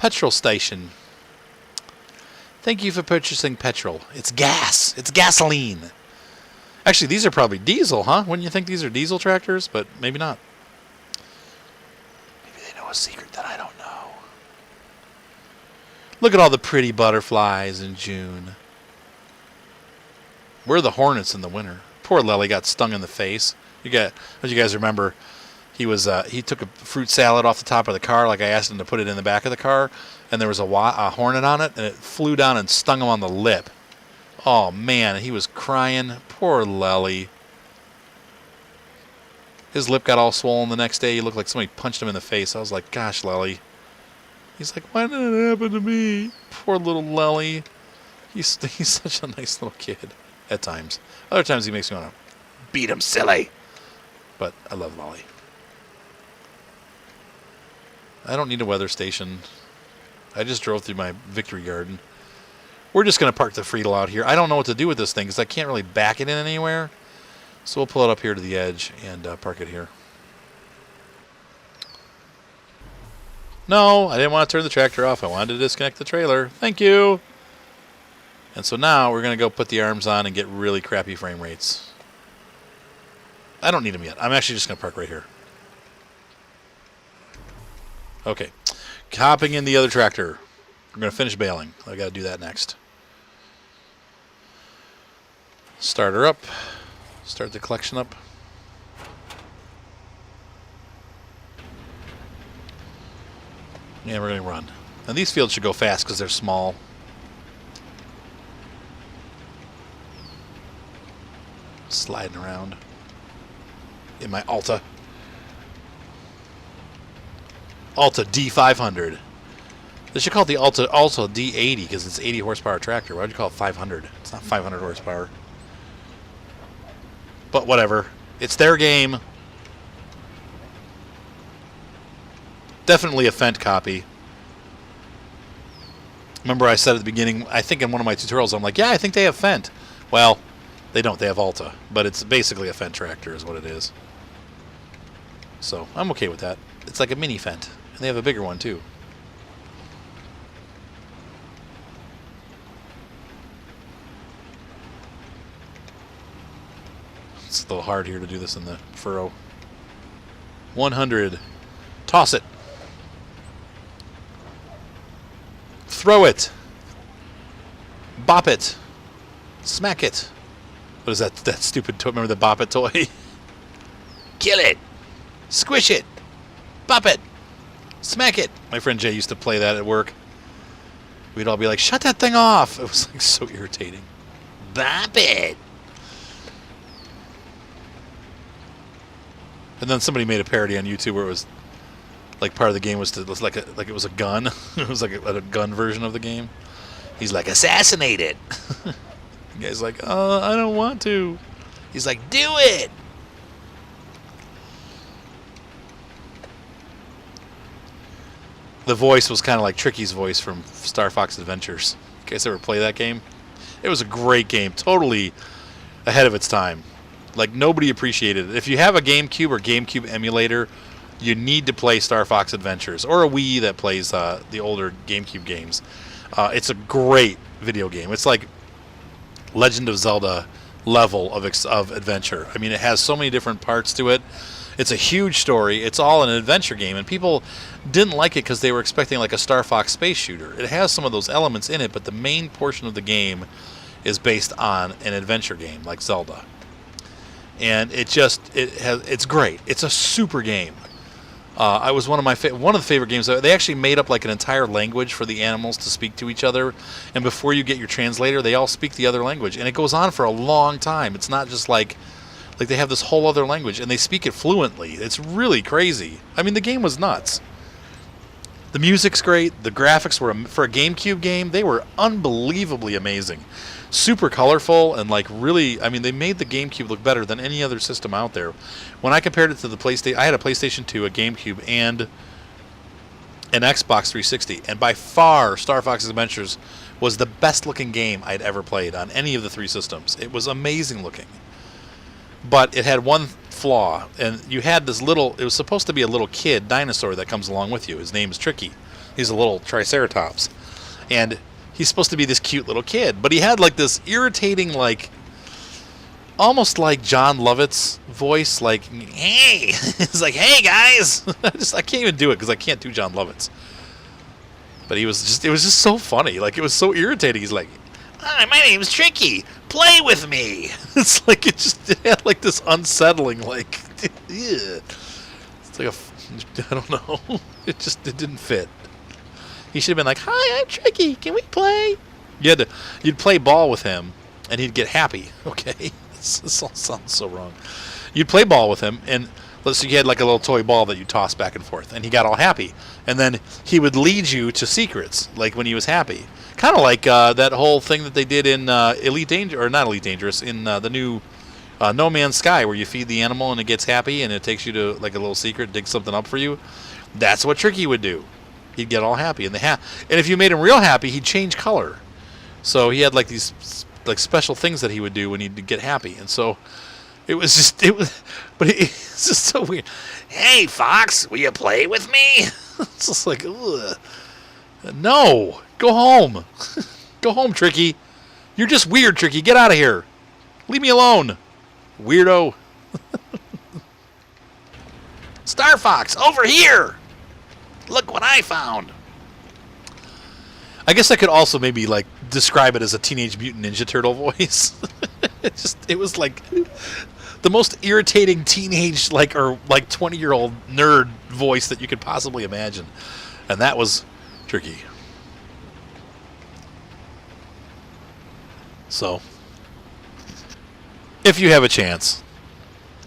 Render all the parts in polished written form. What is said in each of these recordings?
Petrol station. Thank you for purchasing petrol. It's gas. It's gasoline. Actually, these are probably diesel, huh? Wouldn't you think these are diesel tractors? But maybe not. Maybe they know a secret that I don't know. Look at all the pretty butterflies in June. We're the hornets in the winter. Poor Lely got stung in the face. As you guys remember, he took a fruit salad off the top of the car, like I asked him to put it in the back of the car, and there was a hornet on it, and it flew down and stung him on the lip. Oh man, he was crying. Poor Lely. His lip got all swollen the next day. He looked like somebody punched him in the face. I was like, gosh, Lely. He's like, why did it happen to me? Poor little Lely. He's such a nice little kid at times. Other times he makes me want to beat him silly. But I love Lolly. I don't need a weather station. I just drove through my victory garden. We're just going to park the Friedel out here. I don't know what to do with this thing because I can't really back it in anywhere. So we'll pull it up here to the edge and park it here. No, I didn't want to turn the tractor off. I wanted to disconnect the trailer. Thank you. And so now we're going to go put the arms on and get really crappy frame rates. I don't need them yet. I'm actually just going to park right here. Okay. Hopping in the other tractor. We're going to finish baling. I got to do that next. Start her up. Start the collection up. Yeah, we're going to run. And these fields should go fast because they're small. Sliding around in my Alta D500. They should call it the Alta D80 because it's 80 horsepower tractor. Why would you call it 500? It's not 500 horsepower. But whatever. It's their game. Definitely a Fendt copy. Remember I said at the beginning, I think in one of my tutorials, I'm like, yeah, I think they have Fendt. Well, they don't. They have Alta. But it's basically a Fendt tractor is what it is. So I'm okay with that. It's like a mini Fendt. And they have a bigger one too. It's a little hard here to do this in the furrow. 100. Toss it. Throw it. Bop it. Smack it. What is that stupid toy? Remember the Bop It toy? Kill it. Squish it. Bop it. Smack it. My friend Jay used to play that at work. We'd all be like, shut that thing off. It was like so irritating. Bop it. And then somebody made a parody on YouTube where it was like part of the game was like it was a gun. It was like a gun version of the game. He's like, assassinate it. The guy's like, I don't want to. He's like, do it. The voice was kind of like Tricky's voice from Star Fox Adventures. You guys ever play that game? It was a great game. Totally ahead of its time. Like, nobody appreciated it. If you have a GameCube or GameCube emulator, you need to play Star Fox Adventures. Or a Wii that plays the older GameCube games. It's a great video game. It's like Legend of Zelda level of adventure. I mean, it has so many different parts to it. It's a huge story. It's all an adventure game. And people didn't like it because they were expecting like a Star Fox space shooter. It has some of those elements in it, but the main portion of the game is based on an adventure game like Zelda. And it's great. It's a super game. It was one of the favorite games. They actually made up like an entire language for the animals to speak to each other. And before you get your translator, they all speak the other language. And it goes on for a long time. It's not just like they have this whole other language and they speak it fluently. It's really crazy. I mean, the game was nuts. The music's great. The graphics were, for a GameCube game, they were unbelievably amazing. Super colorful and like really, I mean, they made the GameCube look better than any other system out there. When I compared it to the PlayStation, I had a PlayStation 2, a GameCube, and an Xbox 360, and by far Star Fox Adventures was the best looking game I'd ever played on any of the three systems. It was amazing looking. But it had one flaw. And you had this little, it was supposed to be a little kid dinosaur that comes along with you. His name is Tricky. He's a little triceratops. And he's supposed to be this cute little kid. But he had like this irritating, like, almost like John Lovett's voice. Like, hey. It's like, hey, guys. I can't even do it because I can't do John Lovett's. But it was just so funny. Like, it was so irritating. He's like, hi, my name's Tricky. Play with me. It's like it had like this unsettling, like, it's like I don't know. It didn't fit. He should have been like, hi, I'm Tricky. Can we play? You'd play ball with him, and he'd get happy. Okay, this all sounds so wrong. You'd play ball with him, and let's say you had like a little toy ball that you toss back and forth, and he got all happy, and then he would lead you to secrets, like when he was happy. Kind of like that whole thing that they did in Elite Danger, or not Elite Dangerous, in the new No Man's Sky, where you feed the animal and it gets happy and it takes you to like a little secret, dig something up for you. That's what Tricky would do. He'd get all happy, and and if you made him real happy, he'd change color. So he had like these like special things that he would do when he'd get happy, and so it's just so weird. Hey, Fox, will you play with me? It's just like, ugh. No. Go home. Go home, Tricky. You're just weird, Tricky. Get out of here. Leave me alone. Weirdo. Star Fox, over here. Look what I found. I guess I could also maybe like describe it as a Teenage Mutant Ninja Turtle voice. It was like the most irritating teenage or 20-year-old nerd voice that you could possibly imagine. And that was Tricky. So, if you have a chance,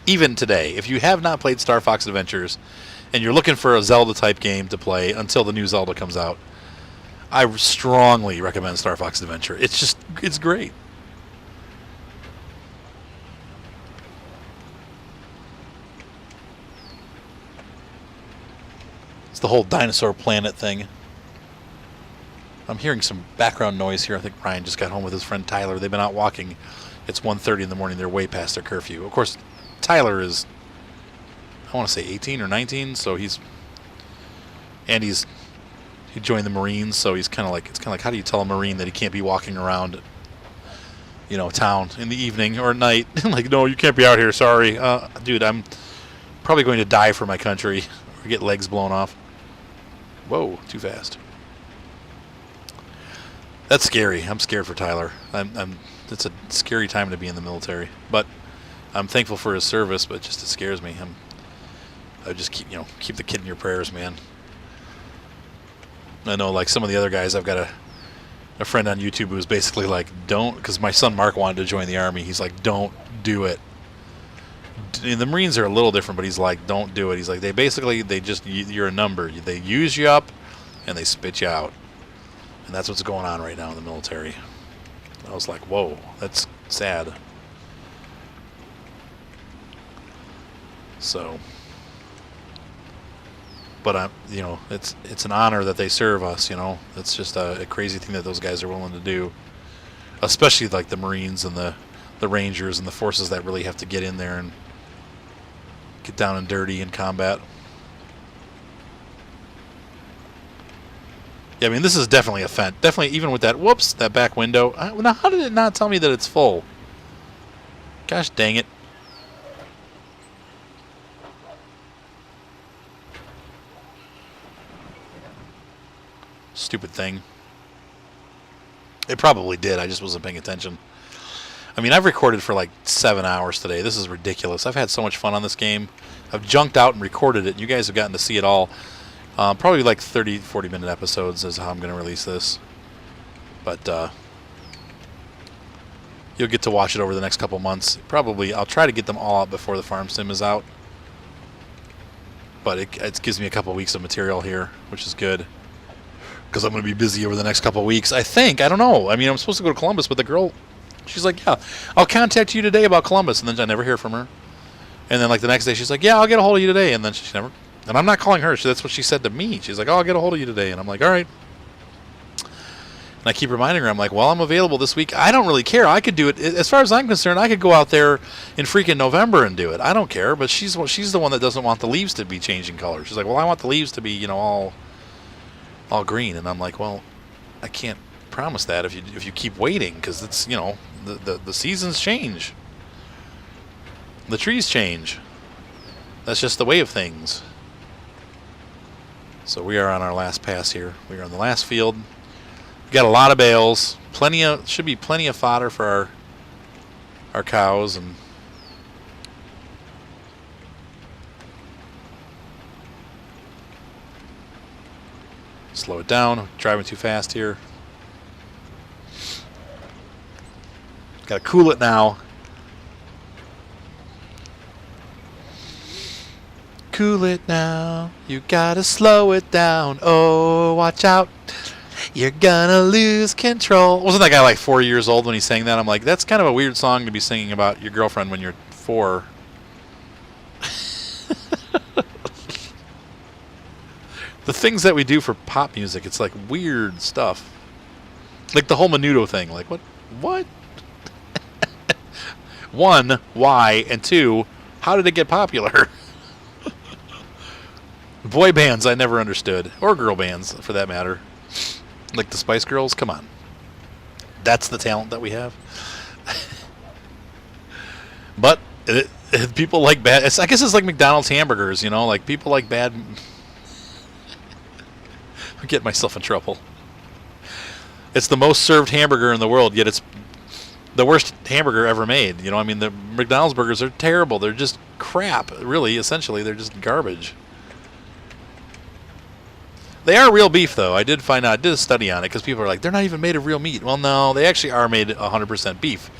even today, if you have not played Star Fox Adventures and you're looking for a Zelda-type game to play until the new Zelda comes out, I strongly recommend Star Fox Adventure. It's great. It's the whole dinosaur planet thing. I'm hearing some background noise here. I think Ryan just got home with his friend Tyler. They've been out walking. It's 1:30 in the morning. They're way past their curfew. Of course, Tyler is, I want to say 18 or 19, so he joined the Marines, so it's kind of like how do you tell a Marine that he can't be walking around, town in the evening or at night? Like, no, you can't be out here. Sorry, dude. I'm probably going to die for my country or get legs blown off. Whoa, too fast. That's scary. I'm scared for Tyler. It's a scary time to be in the military, but I'm thankful for his service. But just it scares me. I just keep the kid in your prayers, man. I know, like some of the other guys, I've got a friend on YouTube who's basically like, don't, because my son Mark wanted to join the Army. He's like, don't do it. And the Marines are a little different, but he's like, don't do it. He's like, you're a number. They use you up, and they spit you out. And that's what's going on right now in the military. I was like, whoa, that's sad. So, but it's an honor that they serve us. It's just a crazy thing that those guys are willing to do, especially like the Marines and the Rangers and the forces that really have to get in there and get down and dirty in combat. Yeah, I mean, this is definitely a fence. Definitely, even with that back window. Now, how did it not tell me that it's full? Gosh dang it. Stupid thing. It probably did. I just wasn't paying attention. I mean, I've recorded for like 7 hours today. This is ridiculous. I've had so much fun on this game. I've junked out and recorded it. You guys have gotten to see it all. Probably like 30, 40-minute episodes is how I'm going to release this. But you'll get to watch it over the next couple months. Probably, I'll try to get them all out before the farm sim is out. But it gives me a couple weeks of material here, which is good. Because I'm going to be busy over the next couple weeks. I think. I don't know. I mean, I'm supposed to go to Columbus, but the girl, she's like, yeah, I'll contact you today about Columbus. And then I never hear from her. And then like the next day, she's like, yeah, I'll get a hold of you today. And then she never... And I'm not calling her. That's what she said to me. She's like, oh, I'll get a hold of you today. And I'm like, all right. And I keep reminding her, I'm like, well, I'm available this week. I don't really care. I could do it. As far as I'm concerned, I could go out there in freaking November and do it. I don't care. But she's the one that doesn't want the leaves to be changing color. She's like, well, I want the leaves to be, you know, all green. And I'm like, well, I can't promise that if you keep waiting, because it's, you know, the seasons change. The trees change. That's just the way of things. So we are on our last pass here. We are on the last field. We got a lot of bales. Should be plenty of fodder for our cows. And slow it down. Driving too fast here. Got to cool it now. Cool it now. You gotta slow it down. Oh, watch out. You're gonna lose control. Wasn't that guy like 4 years old when he sang that? I'm like, that's kind of a weird song to be singing about your girlfriend when you're 4. The things that we do for pop music, it's like weird stuff. Like the whole Menudo thing. Like, what? 1, why? And 2, how did it get popular? Boy bands I never understood. Or girl bands, for that matter. Like the Spice Girls, come on. That's the talent that we have. But people like bad. I guess it's like McDonald's hamburgers, you know. Like people like bad. I'm getting myself in trouble. It's the most served hamburger in the world, yet it's the worst hamburger ever made. You know, I mean, the McDonald's burgers are terrible. They're just crap, really. Essentially, they're just garbage. They are real beef, though. I did find out. I did a study on it because people are like, they're not even made of real meat. Well, no, they actually are made 100% beef.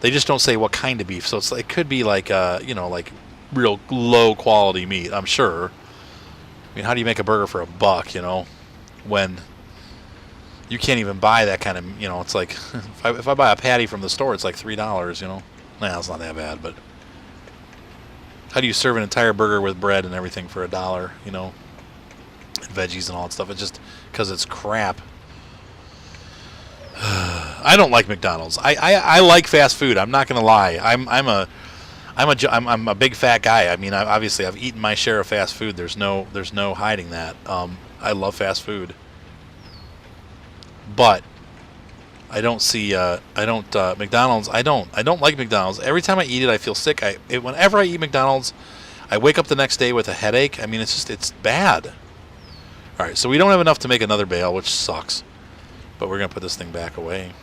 They just don't say what kind of beef. So it could be like, you know, like real low quality meat. I'm sure. I mean, how do you make a burger for $1? You know, when you can't even buy that kind of. You know, it's like if I buy a patty from the store, it's like $3. You know, nah, it's not that bad. But how do you serve an entire burger with bread and everything for $1? You know. Veggies and all that stuff. It's just because it's crap. I don't like McDonald's. I like fast food. I'm not gonna lie. I'm a big fat guy. I mean, obviously I've eaten my share of fast food. There's no hiding that. I love fast food, but I don't see. McDonald's. I don't like McDonald's. Every time I eat it, I feel sick. Whenever I eat McDonald's, I wake up the next day with a headache. I mean, it's bad. All right, so we don't have enough to make another bale, which sucks. But we're going to put this thing back away.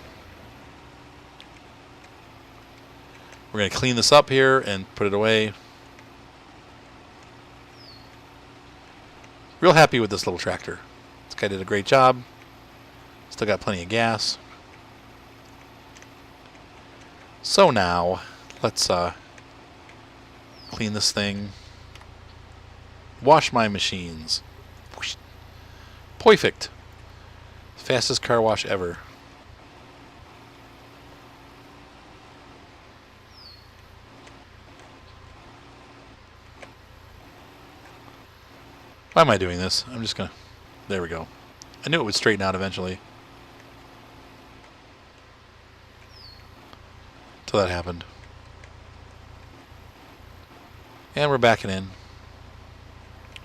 We're going to clean this up here and put it away. Real happy with this little tractor. This guy did a great job. Still got plenty of gas. So now, let's clean this thing. Wash my machines. Perfect. Fastest car wash ever. Why am I doing this? I'm just gonna... There we go. I knew it would straighten out eventually. Till that happened. And we're backing in.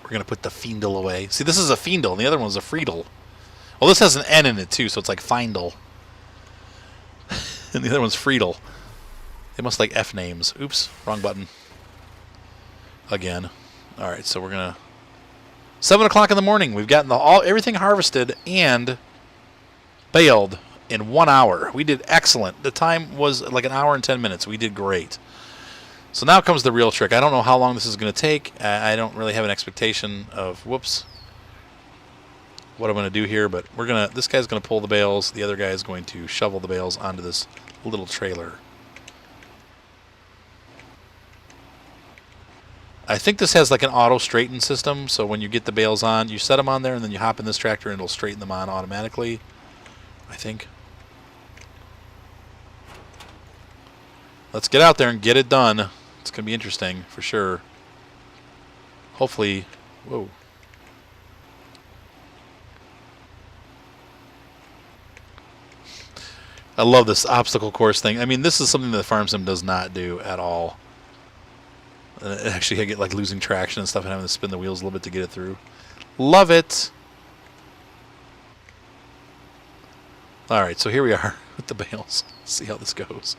We're going to put the Fiendl away. See, this is a Fiendl, and the other one's a Friedel. Well, this has an N in it, too, so it's like Feindl. And the other one's Friedel. They must like F names. Oops, wrong button. Again. All right, so we're going to... 7 o'clock in the morning. We've gotten everything harvested and baled in 1 hour. We did excellent. The time was like 1 hour and 10 minutes. We did great. So now comes the real trick. I don't know how long this is going to take. I don't really have an expectation of, whoops, what I'm going to do here. But this guy's going to pull the bales. The other guy is going to shovel the bales onto this little trailer. I think this has like an auto straighten system. So when you get the bales on, you set them on there and then you hop in this tractor and it'll straighten them on automatically, I think. Let's get out there and get it done. It's going to be interesting for sure. Hopefully, whoa. I love this obstacle course thing. I mean, this is something that Farm Sim does not do at all. Actually, I get like losing traction and stuff and having to spin the wheels a little bit to get it through. Love it. All right, so here we are with the bales. Let's see how this goes.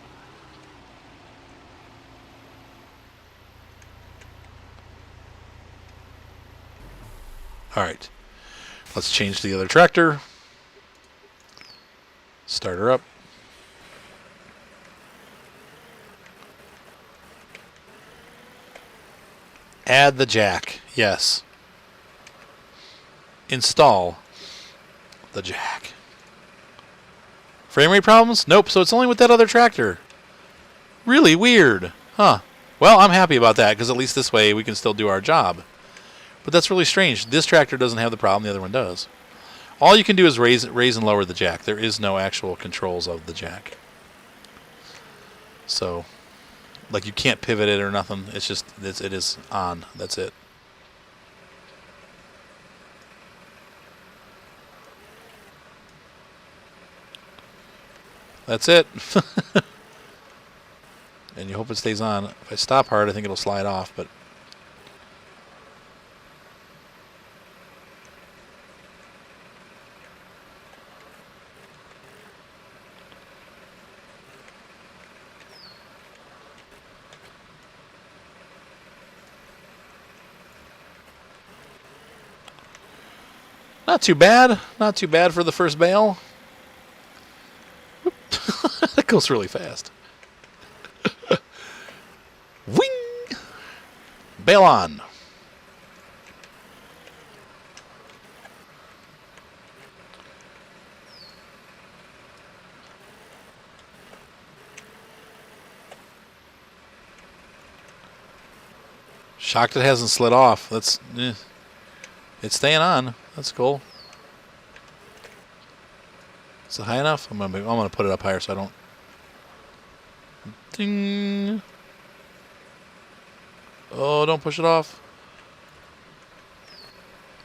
All right, let's change to the other tractor. Start her up. Add the jack. Yes. Install the jack. Frame rate problems? Nope, so it's only with that other tractor. Really weird. Huh. Well, I'm happy about that, because at least this way we can still do our job. But that's really strange. This tractor doesn't have the problem, the other one does. All you can do is raise and lower the jack. There is no actual controls of the jack. So, like, you can't pivot it or nothing. It's just, it is on. That's it. That's it. And you hope it stays on. If I stop hard, I think it'll slide off, but... Not too bad. Not too bad for the first bale. That goes really fast. Wing! Bale on. Shocked it hasn't slid off. That's... It's staying on. That's cool. Is it high enough? I'm gonna put it up higher so I don't... Ding! Oh, don't push it off.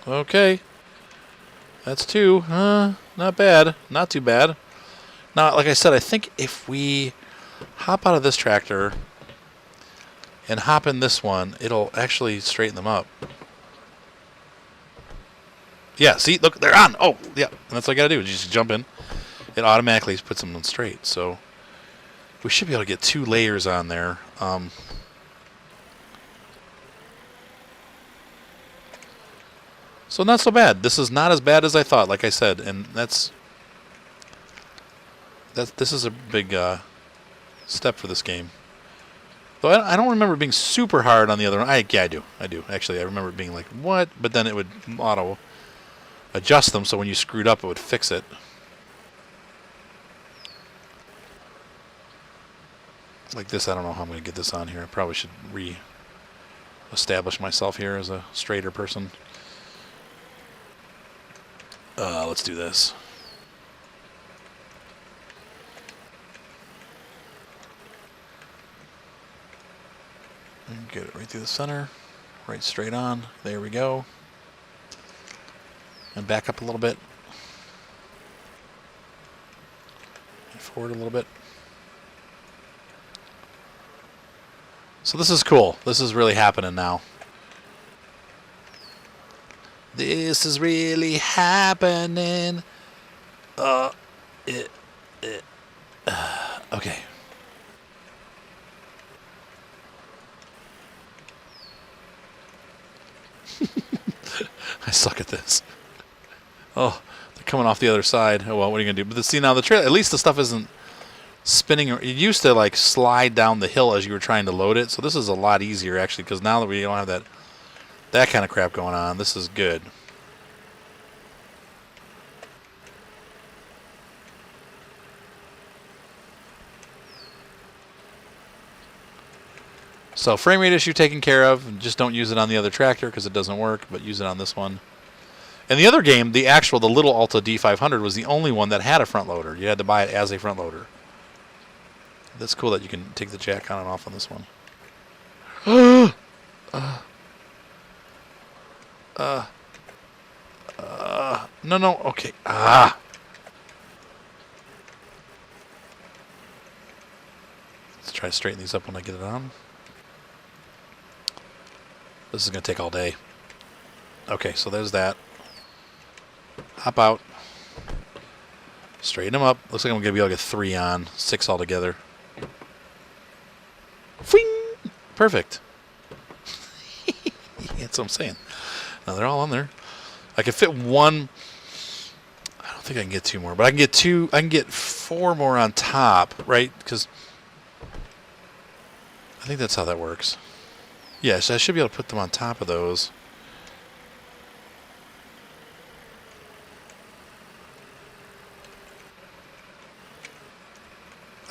Okay. That's 2. Not bad. Not too bad. Now, like I said, I think if we hop out of this tractor and hop in this one, it'll actually straighten them up. Yeah, see, look, they're on. Oh, yeah, and that's all I gotta do. Just jump in. It automatically puts them on straight. So we should be able to get 2 layers on there. So not so bad. This is not as bad as I thought, like I said, and this is a big step for this game. Though I don't remember it being super hard on the other one. Yeah, I do. Actually, I remember it being like, what? But then it would auto adjust them, so when you screwed up, it would fix it. Like this, I don't know how I'm going to get this on here. I probably should re-establish myself here as a straighter person. Let's do this. And get it right through the center. Right straight on. There we go. And back up a little bit. And forward a little bit. So this is cool. This is really happening now. This is really happening. Okay. I suck at this. Oh, they're coming off the other side. Oh well, what are you gonna do? But see now the trail. At least the stuff isn't spinning. It used to like slide down the hill as you were trying to load it. So this is a lot easier actually, because now that we don't have that kind of crap going on, this is good. So frame rate issue taken care of. Just don't use it on the other tractor because it doesn't work, but use it on this one. And the other game, the little Alta D500 was the only one that had a front loader. You had to buy it as a front loader. That's cool that you can take the jack on and off on this one. No, okay. try to straighten these up when I get it on. This is going to take all day. Okay, so there's that. Hop out. Straighten them up. Looks like I'm going to be able to get 3 on. 6 altogether. Fing! Perfect. That's what I'm saying. Now they're all on there. I can fit 1. I don't think I can get 2 more, but I can get 2. I can get 4 more on top, right? Because I think that's how that works. Yeah, so I should be able to put them on top of those.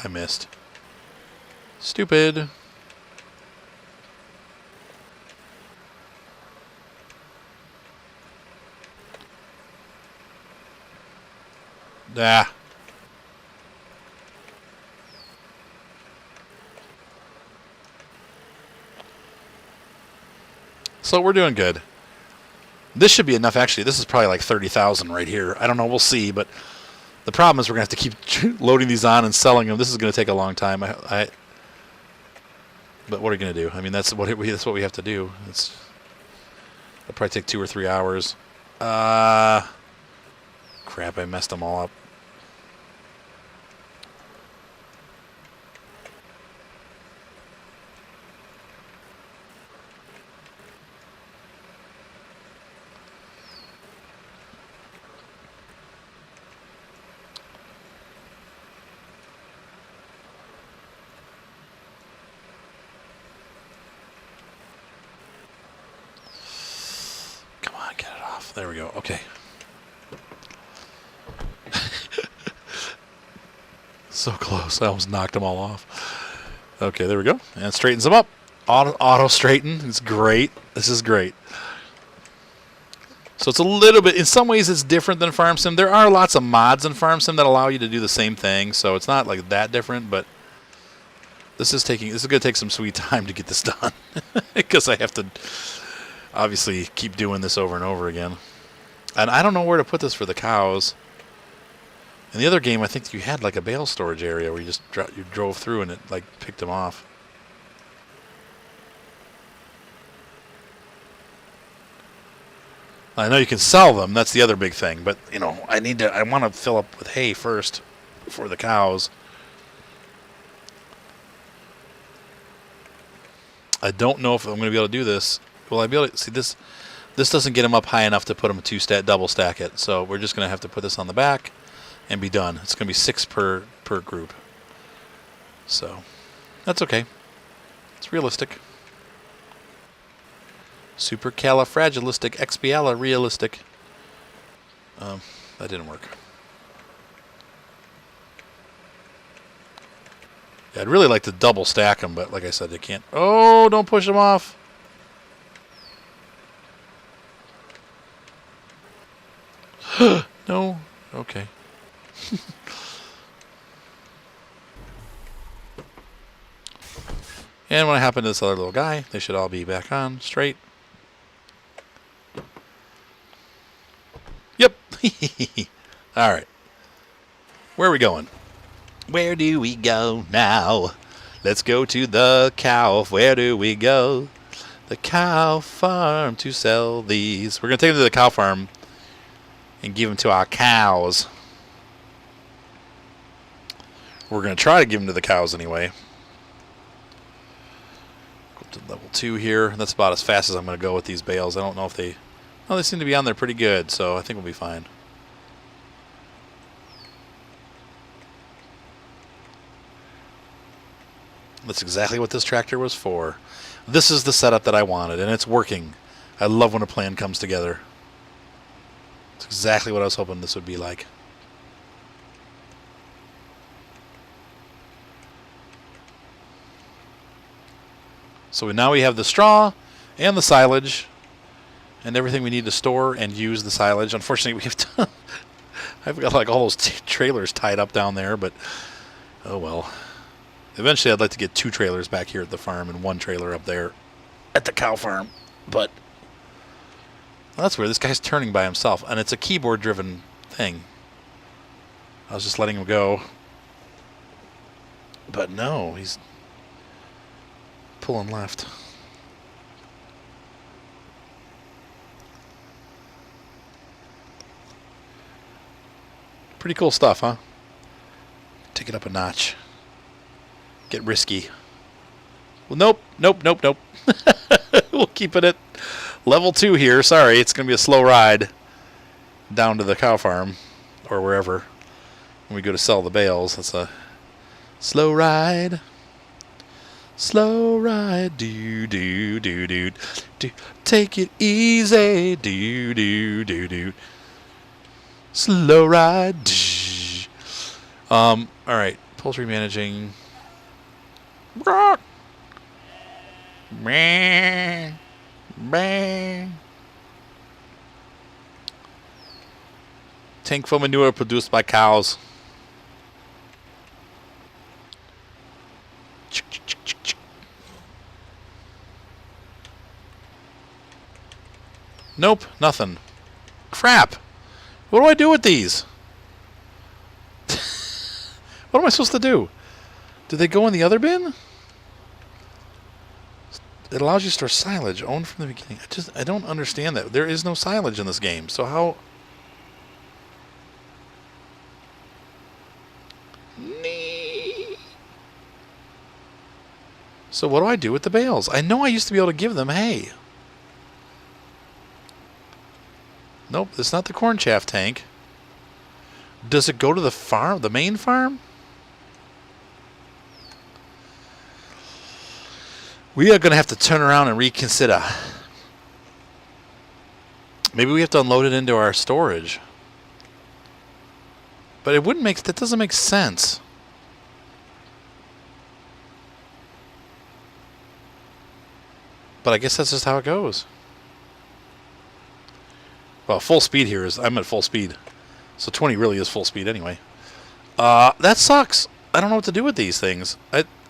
I missed. Stupid. Ah. So we're doing good. This should be enough, actually. This is probably like 30,000 right here. I don't know. We'll see. But the problem is we're going to have to keep loading these on and selling them. This is going to take a long time. But what are you going to do? I mean, that's what we have to do. It'll probably take 2 or 3 hours. Crap, I messed them all up. There we go. Okay. So close. I almost knocked them all off. Okay, there we go. And it straightens them up. Auto straighten. It's great. This is great. So it's a little bit, in some ways it's different than Farm Sim. There are lots of mods in Farm Sim that allow you to do the same thing, so it's not like that different, but this is going to take some sweet time to get this done. Because I have to obviously keep doing this over and over again. And I don't know where to put this for the cows. In the other game, I think you had like a bale storage area where you just you drove through and it like picked them off. I know you can sell them. That's the other big thing. But you know, I want to fill up with hay first for the cows. I don't know if I'm going to be able to do this. Will I be able to see this? This doesn't get them up high enough to put them double stack it. So we're just going to have to put this on the back and be done. It's going to be 6 per group. So that's okay. It's realistic. Supercalifragilisticexpialidocious. That didn't work. Yeah, I'd really like to double stack them, but like I said, they can't. Oh, don't push them off. No? Okay. And when I happen to this other little guy, they should all be back on straight. Yep. All right. Where are we going? Where do we go now? Let's go to the cow. Where do we go? The cow farm to sell these. We're going to take them to the cow farm and give them to our cows. We're going to try to give them to the cows anyway. Go to level 2 here. That's about as fast as I'm going to go with these bales. I don't know if they... Oh, they seem to be on there pretty good, so I think we'll be fine. That's exactly what this tractor was for. This is the setup that I wanted, and it's working. I love when a plan comes together. It's exactly what I was hoping this would be like. So now we have the straw and the silage and everything we need to store and use the silage. Unfortunately, we have to I've got like all those trailers tied up down there, but oh well. Eventually, I'd like to get 2 trailers back here at the farm and 1 trailer up there at the cow farm. But well, that's weird. This guy's turning by himself, and it's a keyboard-driven thing. I was just letting him go. But no, he's pulling left. Pretty cool stuff, huh? Take it up a notch. Get risky. Well, nope. We'll keep it at level 2 here. Sorry, it's going to be a slow ride down to the cow farm or wherever. When we go to sell the bales, that's a slow ride. Slow ride, do. Take it easy, do. Slow ride. All right, poultry managing. Tank for manure produced by cows. Nope, nothing. Crap. What do I do with these? What am I supposed to do? Do they go in the other bin? It allows you to store silage owned from the beginning. I don't understand that. There is no silage in this game. So how... So what do I do with the bales? I know I used to be able to give them hay. Nope, it's not the corn chaff tank. Does it go to the farm, the main farm? We are going to have to turn around and reconsider. Maybe we have to unload it into our storage. But it wouldn't make, that doesn't make sense. But I guess that's just how it goes. Well, full speed here is, I'm at full speed. So 20 really is full speed anyway. That sucks. I don't know what to do with these things.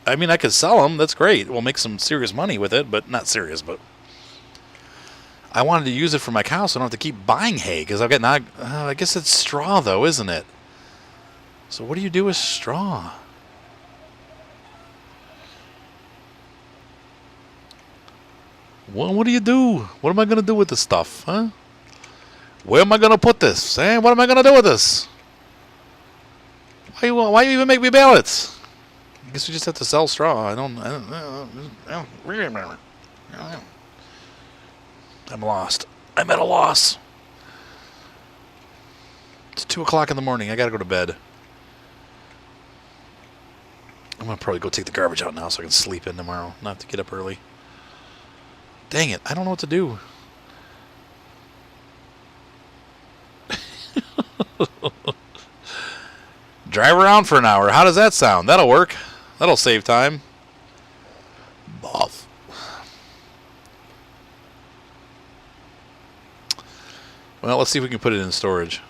I mean, I could sell them. That's great. We'll make some serious money with it, but not serious. But I wanted to use it for my cow, so I don't have to keep buying hay because I've got not. I guess it's straw, though, isn't it? So what do you do with straw? Well, what do you do? What am I going to do with this stuff, huh? Where am I going to put this? Eh? What am I going to do with this? Why you even make me ballots? I guess we just have to sell straw. I'm lost. I'm at a loss. It's 2 o'clock in the morning. I got to go to bed. I'm going to probably go take the garbage out now so I can sleep in tomorrow. Not have to get up early. Dang it. I don't know what to do. Drive around for an hour. How does that sound? That'll work. That'll save time. Boff. Well, let's see if we can put it in storage.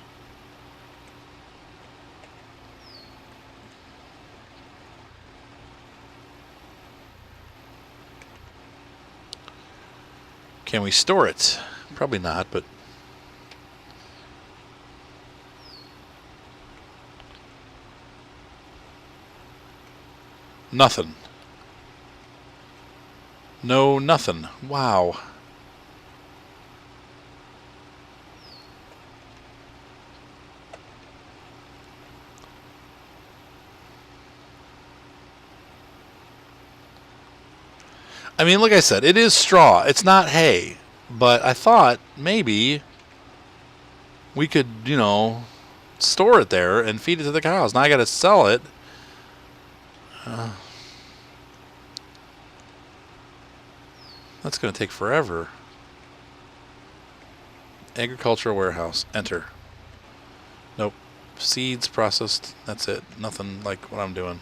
Can we store it? Probably not, but... Nothing. No, nothing. Wow. I mean, like I said, it is straw. It's not hay. But I thought maybe we could, you know, store it there and feed it to the cows. Now I got to sell it. That's going to take forever. Agricultural warehouse. Enter. Nope. Seeds processed. That's it. Nothing like what I'm doing.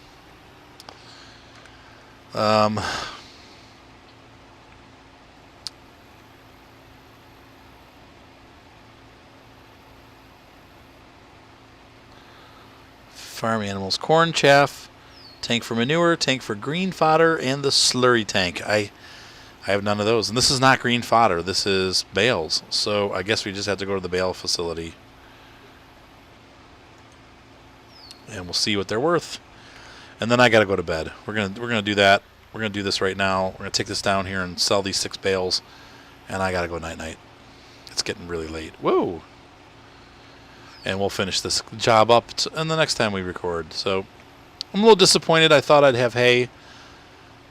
Farm animals. Corn, chaff, tank for manure, tank for green fodder, and the slurry tank. I have none of those. And this is not green fodder. This is bales. So I guess we just have to go to the bale facility. And we'll see what they're worth. And then I got to go to bed. We're gonna do that we're going to do this right now. We're going to take this down here and sell these 6 bales. And I got to go night-night. It's getting really late. Whoa! And we'll finish this job up and the next time we record. So I'm a little disappointed. I thought I'd have hay,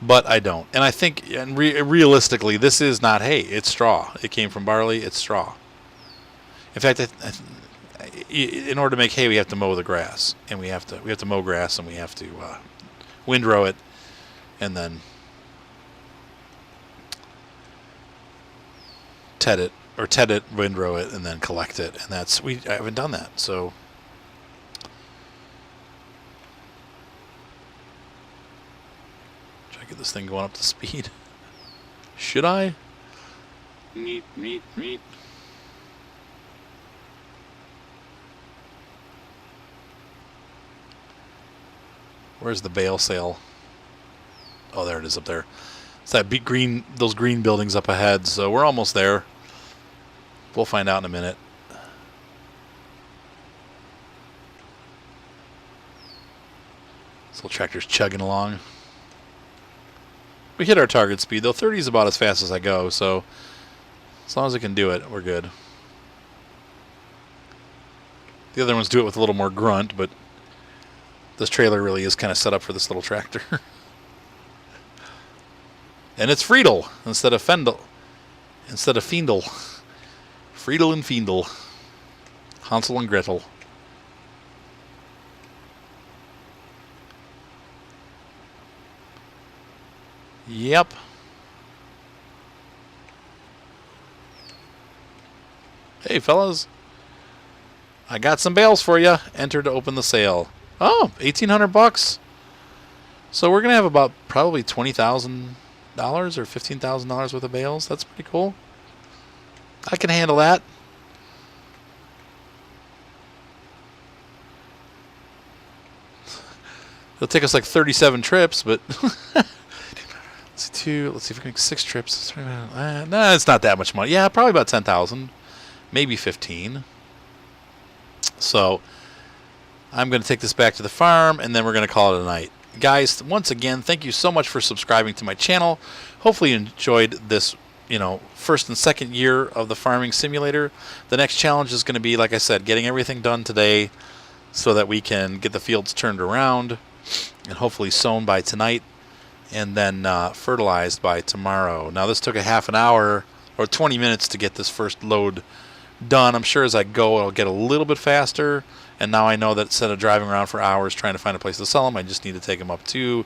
but I don't. And I think, and realistically, this is not hay. It's straw. It came from barley. It's straw. In fact, in order to make hay, we have to mow the grass, and we have to mow grass, and we have to windrow it, and then ted it, windrow it, and then collect it. And I haven't done that, so try to get this thing going up to speed. Should I? Meet. Where's the Bale Sale? Oh, there it is up there. It's that big green, those green buildings up ahead. So we're almost there. We'll find out in a minute. This little tractor's chugging along. We hit our target speed, though. 30 is about as fast as I go, so as long as I can do it, we're good. The other ones do it with a little more grunt, but this trailer really is kind of set up for this little tractor. And it's Friedel instead of Fendel. Instead of Fiendel. Friedel and Fiendel. Hansel and Gretel. Yep. Hey, fellas. I got some bales for you. Enter to open the sale. Oh, $1,800. So we're going to have about probably $20,000 or $15,000 worth of bales. That's pretty cool. I can handle that. It'll take us like 37 trips, but let's see if we can make 6 trips. No, it's not that much money. Yeah, probably about 10,000, maybe 15. So I'm going to take this back to the farm, and then we're going to call it a night. Guys, once again, thank you so much for subscribing to my channel. Hopefully you enjoyed this, first and second year of the farming simulator. The next challenge is going to be, like I said, getting everything done today so that we can get the fields turned around and hopefully sown by tonight and then fertilized by tomorrow. Now, this took a half an hour or 20 minutes to get this first load done. I'm sure as I go, it'll get a little bit faster. And now I know that instead of driving around for hours trying to find a place to sell them, I just need to take them up to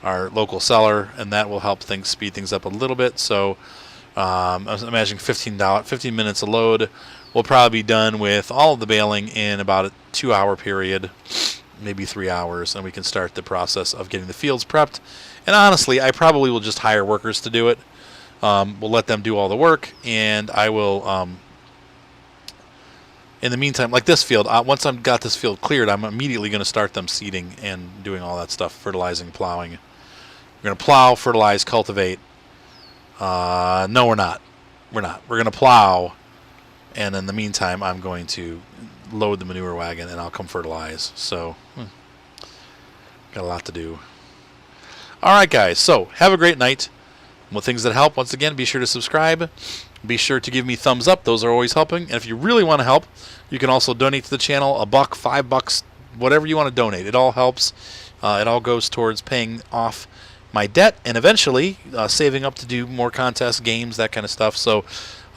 our local seller, and that will help things speed things up a little bit. So I was imagining 15 minutes a load. We'll probably be done with all of the baling in about a 2-hour period, maybe 3 hours, and we can start the process of getting the fields prepped. And honestly, I probably will just hire workers to do it. We'll let them do all the work, and I will... in the meantime, like this field, once I've got this field cleared, I'm immediately going to start them seeding and doing all that stuff, fertilizing, plowing. We're going to plow, fertilize, cultivate. No, we're not. We're going to plow, and in the meantime, I'm going to load the manure wagon, and I'll come fertilize. So, got a lot to do. All right, guys. So, have a great night. With things that help, once again, be sure to subscribe. Be sure to give me thumbs up. Those are always helping. And if you really want to help, you can also donate to the channel. $1, $5, whatever you want to donate. It all helps. It all goes towards paying off my debt and eventually saving up to do more contests, games, that kind of stuff. So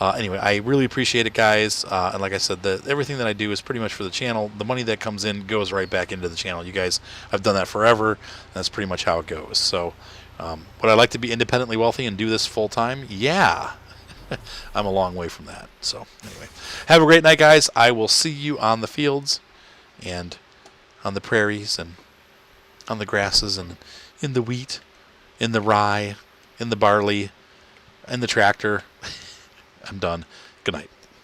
anyway, I really appreciate it, guys. And like I said, everything that I do is pretty much for the channel. The money that comes in goes right back into the channel. You guys have done that forever. That's pretty much how it goes. So would I like to be independently wealthy and do this full time? Yeah. I'm a long way from that. So anyway, have a great night, guys. I will see you on the fields and on the prairies and on the grasses and in the wheat, in the rye, in the barley, in the tractor. I'm done. Good night.